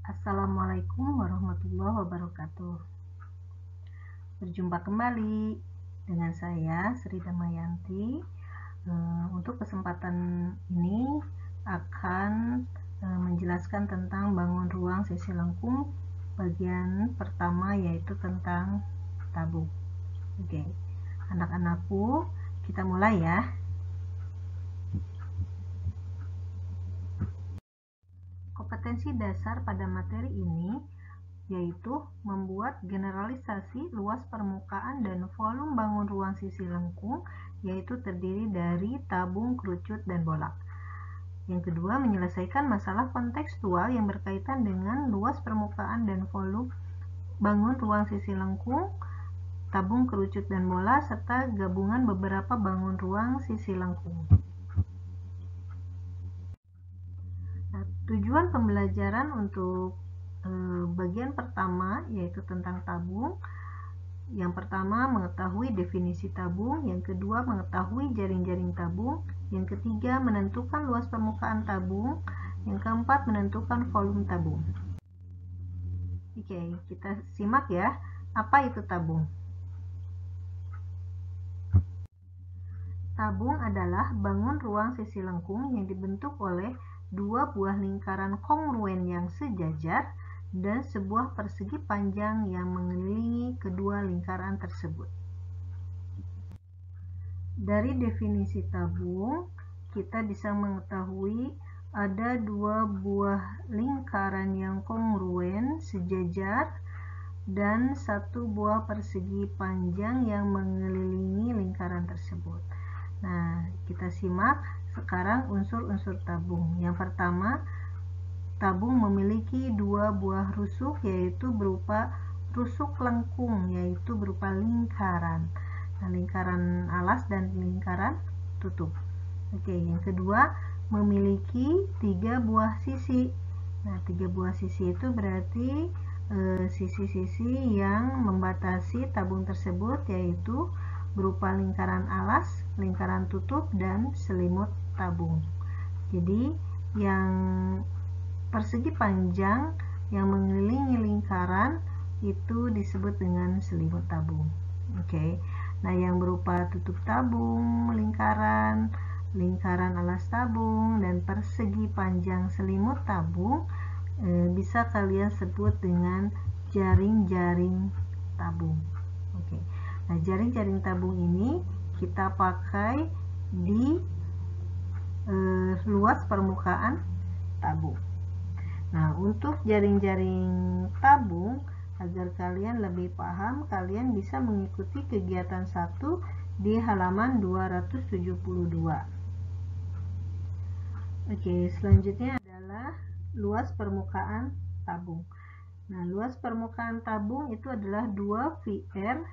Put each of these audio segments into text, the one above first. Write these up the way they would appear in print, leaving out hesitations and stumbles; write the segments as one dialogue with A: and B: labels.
A: Assalamualaikum warahmatullahi wabarakatuh. Berjumpa kembali dengan saya Sri Damayanti. Untuk kesempatan ini akan menjelaskan tentang bangun ruang sisi lengkung bagian pertama, yaitu tentang tabung. Oke, anak-anakku, kita mulai ya. Kompetensi dasar pada materi ini yaitu membuat generalisasi luas permukaan dan volume bangun ruang sisi lengkung, yaitu terdiri dari tabung, kerucut, dan bola. Yang kedua, menyelesaikan masalah kontekstual yang berkaitan dengan luas permukaan dan volume bangun ruang sisi lengkung, tabung, kerucut, dan bola, serta gabungan beberapa bangun ruang sisi lengkung. Nah, tujuan pembelajaran untuk bagian pertama yaitu tentang tabung. Yang pertama, mengetahui definisi tabung. Yang kedua, mengetahui jaring-jaring tabung. Yang ketiga, menentukan luas permukaan tabung. Yang keempat, menentukan volume tabung. Oke, kita simak ya. Apa itu tabung? Tabung adalah bangun ruang sisi lengkung yang dibentuk oleh dua buah lingkaran kongruen yang sejajar dan sebuah persegi panjang yang mengelilingi kedua lingkaran tersebut. Dari definisi tabung, kita bisa mengetahui ada dua buah lingkaran yang kongruen sejajar dan satu buah persegi panjang yang mengelilingi lingkaran tersebut. Nah, kita simak sekarang unsur-unsur tabung. Yang pertama, tabung memiliki dua buah rusuk, yaitu berupa rusuk lengkung, yaitu berupa lingkaran. Nah, lingkaran alas dan lingkaran tutup. Oke, yang kedua, memiliki tiga buah sisi. Nah, tiga buah sisi itu berarti sisi-sisi yang membatasi tabung tersebut, yaitu berupa lingkaran alas, lingkaran tutup, dan selimut tabung. Jadi, yang persegi panjang yang mengelilingi lingkaran itu disebut dengan selimut tabung. Oke. Nah, yang berupa tutup tabung, lingkaran alas tabung, dan persegi panjang selimut tabung bisa kalian sebut dengan jaring-jaring tabung. Oke. Nah, jaring-jaring tabung ini kita pakai di luas permukaan tabung. Nah, untuk jaring-jaring tabung, agar kalian lebih paham, kalian bisa mengikuti kegiatan 1 di halaman 272. Oke, selanjutnya adalah luas permukaan tabung. Nah, luas permukaan tabung itu adalah 2 VR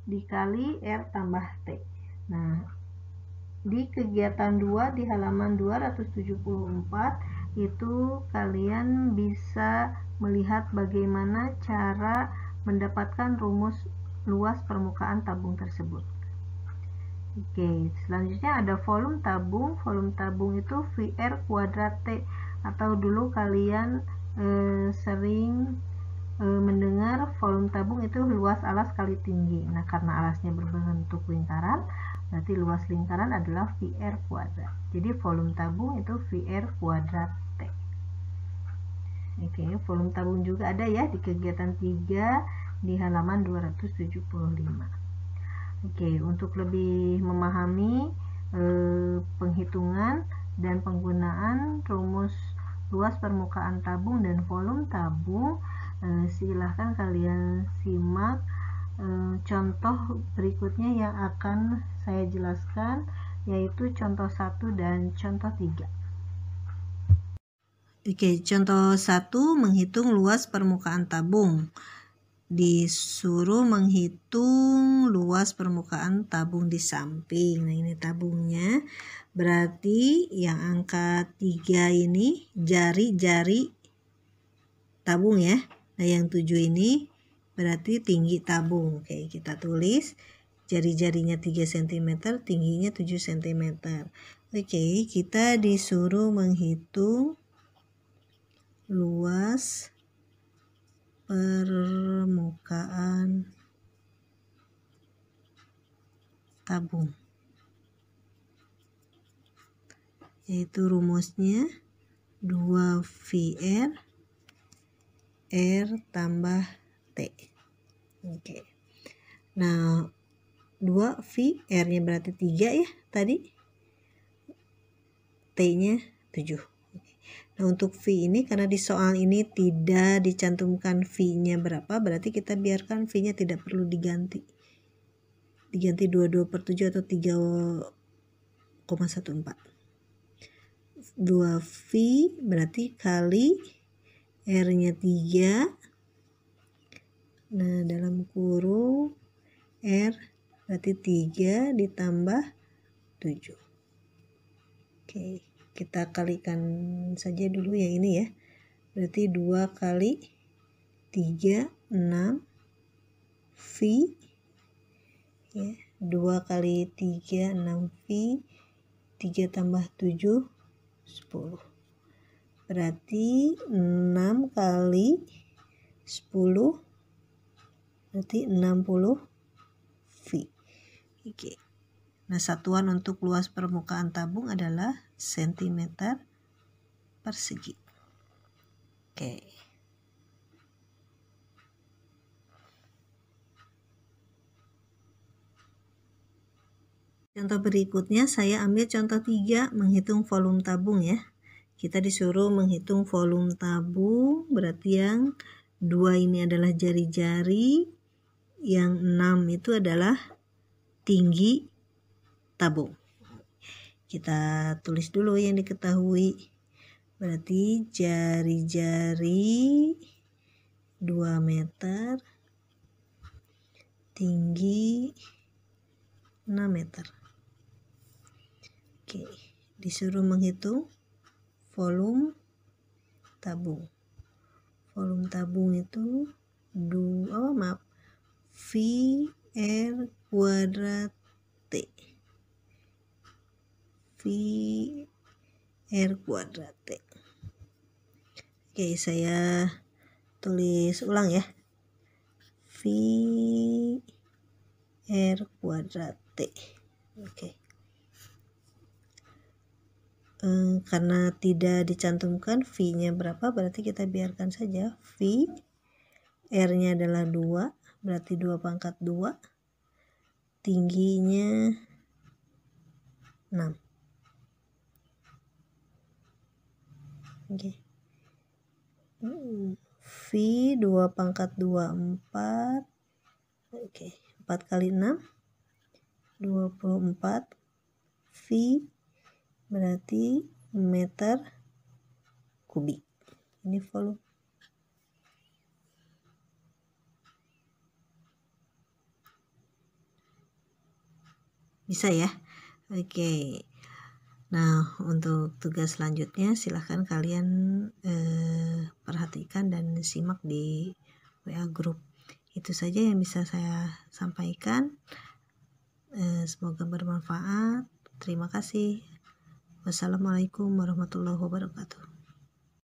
A: dikali R tambah T. Nah, di kegiatan 2 di halaman 274 itu kalian bisa melihat bagaimana cara mendapatkan rumus luas permukaan tabung tersebut. Oke, selanjutnya ada volume tabung. Volume tabung itu VR kuadrat T, atau dulu kalian sering mendengar volume tabung itu luas alas kali tinggi. Nah, karena alasnya berbentuk lingkaran, berarti luas lingkaran adalah VR kuadrat. Jadi volume tabung itu VR kuadrat T. Oke, volume tabung juga ada ya di kegiatan 3 di halaman 275. Oke, untuk lebih memahami penghitungan dan penggunaan rumus luas permukaan tabung dan volume tabung, silahkan kalian simak contoh berikutnya yang akan saya jelaskan, yaitu contoh 1 dan contoh 3. Oke, contoh 1, menghitung luas permukaan tabung. Disuruh menghitung luas permukaan tabung di samping. Nah, ini tabungnya. Berarti yang angka 3 ini jari-jari tabung ya. Nah, yang 7 ini berarti tinggi tabung. Oke, kita tulis jari-jarinya 3 cm, tingginya 7 cm. Oke, kita disuruh menghitung luas luas permukaan tabung, yaitu rumusnya 2VR R tambah T. Oke. Nah, 2V R-nya berarti 3 ya tadi. T-nya 7. Nah, untuk V ini karena di soal ini tidak dicantumkan V-nya berapa, berarti kita biarkan V-nya tidak perlu diganti. Diganti 22/7 atau 3,14. 2V berarti kali R-nya 3. Nah, dalam kurung R berarti 3 ditambah 7. Oke, kita kalikan saja dulu yang ini ya. Berarti 2 kali 3, 6 V ya. 2 kali 3, 6 V. 3 tambah 7, 10. Berarti 6 kali 10 berarti 60 V. Oke. Nah, satuan untuk luas permukaan tabung adalah cm persegi. Oke. Contoh berikutnya saya ambil contoh 3 menghitung volume tabung ya. Kita disuruh menghitung volume tabung, berarti yang 2 ini adalah jari-jari, yang 6 itu adalah tinggi tabung. Kita tulis dulu yang diketahui. Berarti jari-jari 2 meter, tinggi 6 meter. Oke, disuruh menghitung volume tabung. Volume tabung itu VR kuadrat T. VR kuadrat T. Oke, saya tulis ulang ya. VR kuadrat T. Oke. Karena tidak dicantumkan V-nya berapa, berarti kita biarkan saja V. R-nya adalah 2, berarti 2/2. Tingginya 6. Oke. V 2/2 4. Oke, 4 kali 6 24 V berarti meter kubik. Ini volume. Bisa ya? Oke. Nah, untuk tugas selanjutnya silahkan kalian perhatikan dan simak di WA group. Itu saja yang bisa saya sampaikan. Semoga bermanfaat. Terima kasih. Wassalamualaikum warahmatullahi wabarakatuh.